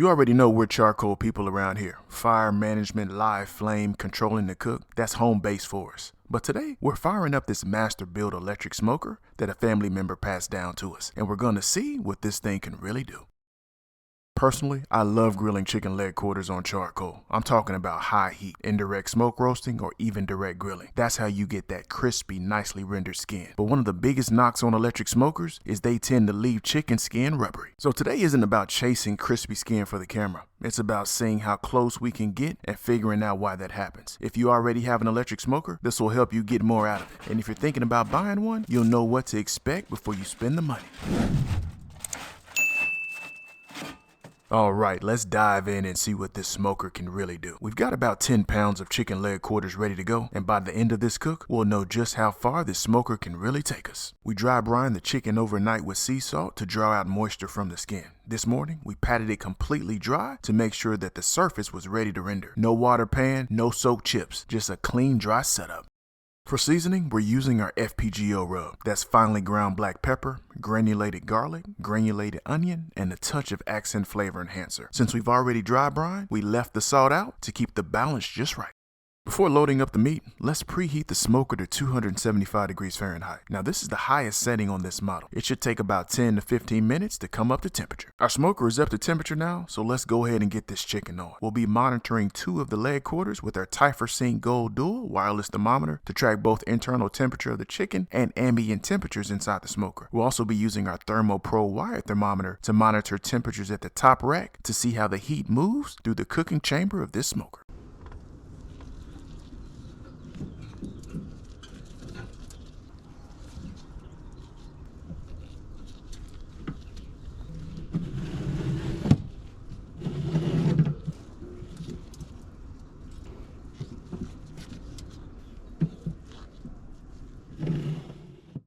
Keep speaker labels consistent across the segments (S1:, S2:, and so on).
S1: You already know we're charcoal people around here. Fire management, live flame, controlling the cook, that's home base for us. But today, we're firing up this Masterbuilt Electric Smoker that a family member passed down to us, and we're gonna see what this thing can really do. Personally, I love grilling chicken leg quarters on charcoal. I'm talking about high heat, indirect smoke roasting, or even direct grilling. That's how you get that crispy, nicely rendered skin. But one of the biggest knocks on electric smokers is they tend to leave chicken skin rubbery. So today isn't about chasing crispy skin for the camera. It's about seeing how close we can get and figuring out why that happens. If you already have an electric smoker, this will help you get more out of it. And if you're thinking about buying one, you'll know what to expect before you spend the money. Alright, let's dive in and see what this smoker can really do. We've got about 10 pounds of chicken leg quarters ready to go, and by the end of this cook, we'll know just how far this smoker can really take us. We dry brine the chicken overnight with sea salt to draw out moisture from the skin. This morning, we patted it completely dry to make sure that the surface was ready to render. No water pan, no soaked chips, just a clean, dry setup. For seasoning, we're using our FPGO rub. That's finely ground black pepper, granulated garlic, granulated onion, and a touch of accent flavor enhancer. Since we've already dry brined, we left the salt out to keep the balance just right. Before loading up the meat, let's preheat the smoker to 275 degrees Fahrenheit. Now this is the highest setting on this model. It should take about 10 to 15 minutes to come up to temperature. Our smoker is up to temperature now, so let's go ahead and get this chicken on. We'll be monitoring 2 of the leg quarters with our TiferSync Gold Dual wireless thermometer to track both internal temperature of the chicken and ambient temperatures inside the smoker. We'll also be using our ThermoPro wired thermometer to monitor temperatures at the top rack to see how the heat moves through the cooking chamber of this smoker.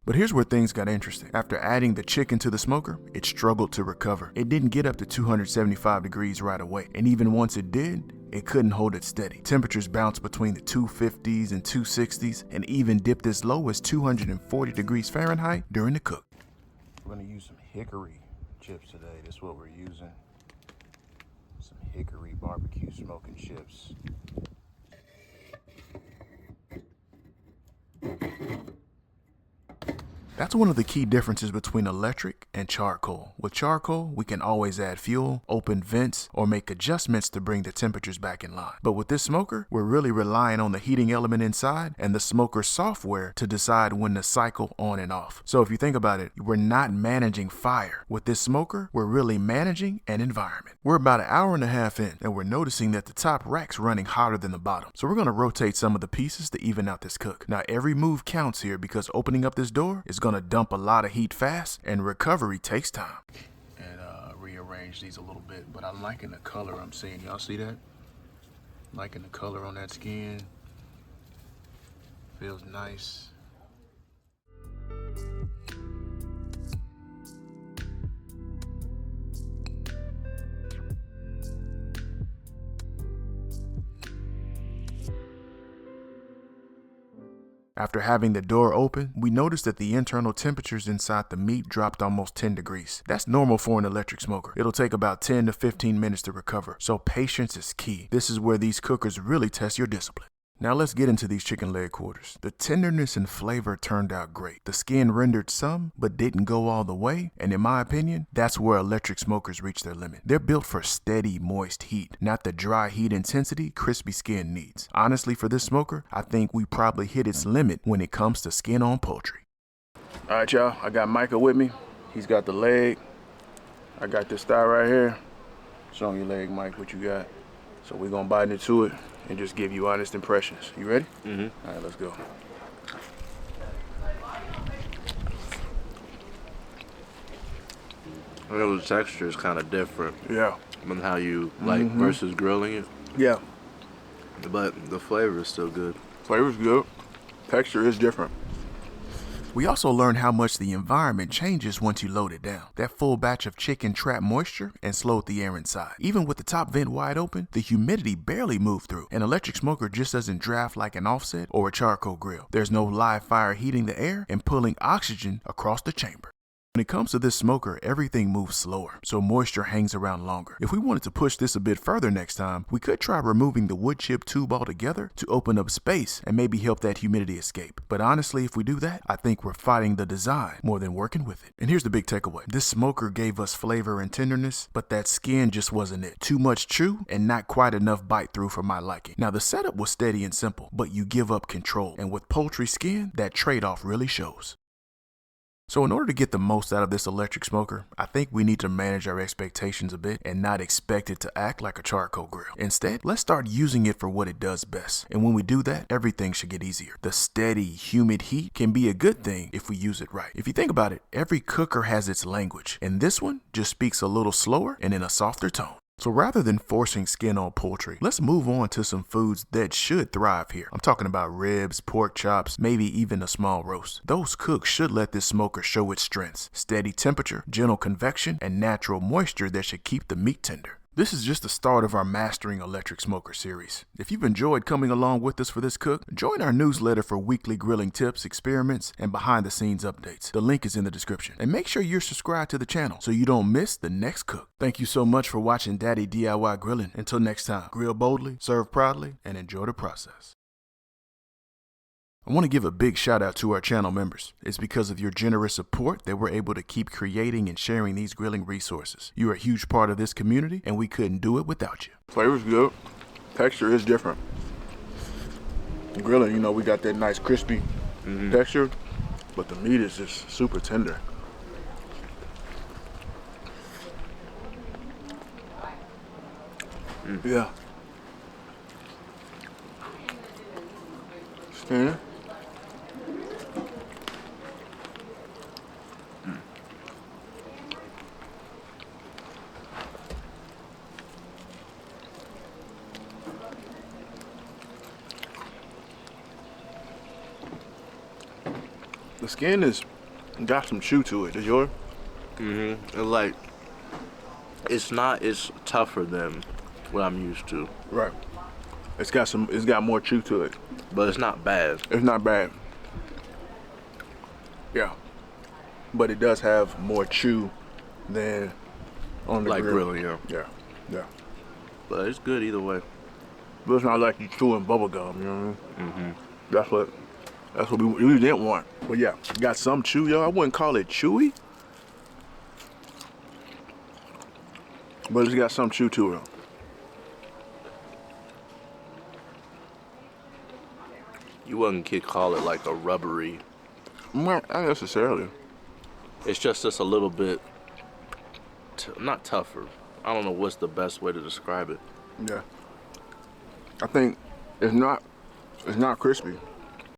S1: But here's where things got interesting. After adding the chicken to the smoker, it struggled to recover. It didn't get up to 275 degrees right away, and even once it did, it couldn't hold it steady. Temperatures bounced between the 250s and 260s, and even dipped as low as 240 degrees Fahrenheit during the cook. We're gonna use some Hickory chips today. That's what we're using. Some Hickory barbecue smoking chips. That's one of the key differences between electric and charcoal. With charcoal, we can always add fuel, open vents, or make adjustments to bring the temperatures back in line. But with this smoker, we're really relying on the heating element inside and the smoker software to decide when to cycle on and off. So if you think about it, we're not managing fire. With this smoker, we're really managing an environment. We're about an hour and a half in, and we're noticing that the top rack's running hotter than the bottom. So we're gonna rotate some of the pieces to even out this cook. Now every move counts here because opening up this door is gonna dump a lot of heat fast, and recovery takes time. And rearrange these a little bit, but I'm liking the color I'm seeing. Y'all see that? Liking the color on that skin. Feels nice. After having the door open, we noticed that the internal temperatures inside the meat dropped almost 10 degrees. That's normal for an electric smoker. It'll take about 10 to 15 minutes to recover, so patience is key. This is where these cookers really test your discipline. Now let's get into these chicken leg quarters. The tenderness and flavor turned out great. The skin rendered some, but didn't go all the way, and in my opinion, that's where electric smokers reach their limit. They're built for steady, moist heat, not the dry heat intensity crispy skin needs. Honestly, for this smoker, I think we probably hit its limit when it comes to skin on poultry. All right, y'all, I got Micah with me. He's got the leg. I got this thigh right here. Show me your leg, Mike, what you got. So we're gonna bite into it and just give you honest impressions. You ready? Mm-hmm. All right, let's go.
S2: I know the texture is kind of different.
S1: Yeah.
S2: Than how you like versus grilling it.
S1: Yeah.
S2: But the flavor is still good.
S1: Flavor's good. Texture is different. We also learned how much the environment changes once you load it down. That full batch of chicken trapped moisture and slowed the air inside. Even with the top vent wide open, the humidity barely moved through. An electric smoker just doesn't draft like an offset or a charcoal grill. There's no live fire heating the air and pulling oxygen across the chamber. When it comes to this smoker, everything moves slower, so moisture hangs around longer. If we wanted to push this a bit further next time, we could try removing the wood chip tube altogether to open up space and maybe help that humidity escape. But honestly, if we do that, I think we're fighting the design more than working with it. And here's the big takeaway. This smoker gave us flavor and tenderness, but that skin just wasn't it. Too much chew and not quite enough bite through for my liking. Now the setup was steady and simple, but you give up control. And with poultry skin, that trade-off really shows. So in order to get the most out of this electric smoker, I think we need to manage our expectations a bit and not expect it to act like a charcoal grill. Instead, let's start using it for what it does best. And when we do that, everything should get easier. The steady, humid heat can be a good thing if we use it right. If you think about it, every cooker has its language, and this one just speaks a little slower and in a softer tone. So rather than forcing skin on poultry, let's move on to some foods that should thrive here. I'm talking about ribs, pork chops, maybe even a small roast. Those cooks should let this smoker show its strengths: steady temperature, gentle convection, and natural moisture that should keep the meat tender. This is just the start of our Mastering Electric Smoker series. If you've enjoyed coming along with us for this cook, join our newsletter for weekly grilling tips, experiments, and behind-the-scenes updates. The link is in the description. And make sure you're subscribed to the channel so you don't miss the next cook. Thank you so much for watching Daddy DIY Grilling. Until next time, grill boldly, serve proudly, and enjoy the process. I want to give a big shout out to our channel members. It's because of your generous support that we're able to keep creating and sharing these grilling resources. You're a huge part of this community, and we couldn't do it without you. Flavor's good. Texture is different. Grilling, you know, we got that nice crispy texture, but the meat is just super tender. Yeah. Skin. The skin is got some chew to it. Is yours?
S2: It's like, it's tougher than what I'm used to.
S1: Right. It's got more chew to it.
S2: But it's not bad.
S1: It's not bad. Yeah. But it does have more chew than on the
S2: Like
S1: grill.
S2: grilling, yeah.
S1: Yeah. Yeah.
S2: But it's good either way.
S1: But it's not like you chewing bubble gum, you know what I mean? That's what we didn't want. But yeah, got some chew, yo. I wouldn't call it chewy, but it's got some chew to it.
S2: You wouldn't call it like a rubbery.
S1: Not necessarily.
S2: It's just a little bit, not tougher. I don't know what's the best way to describe it.
S1: Yeah. I think it's not crispy.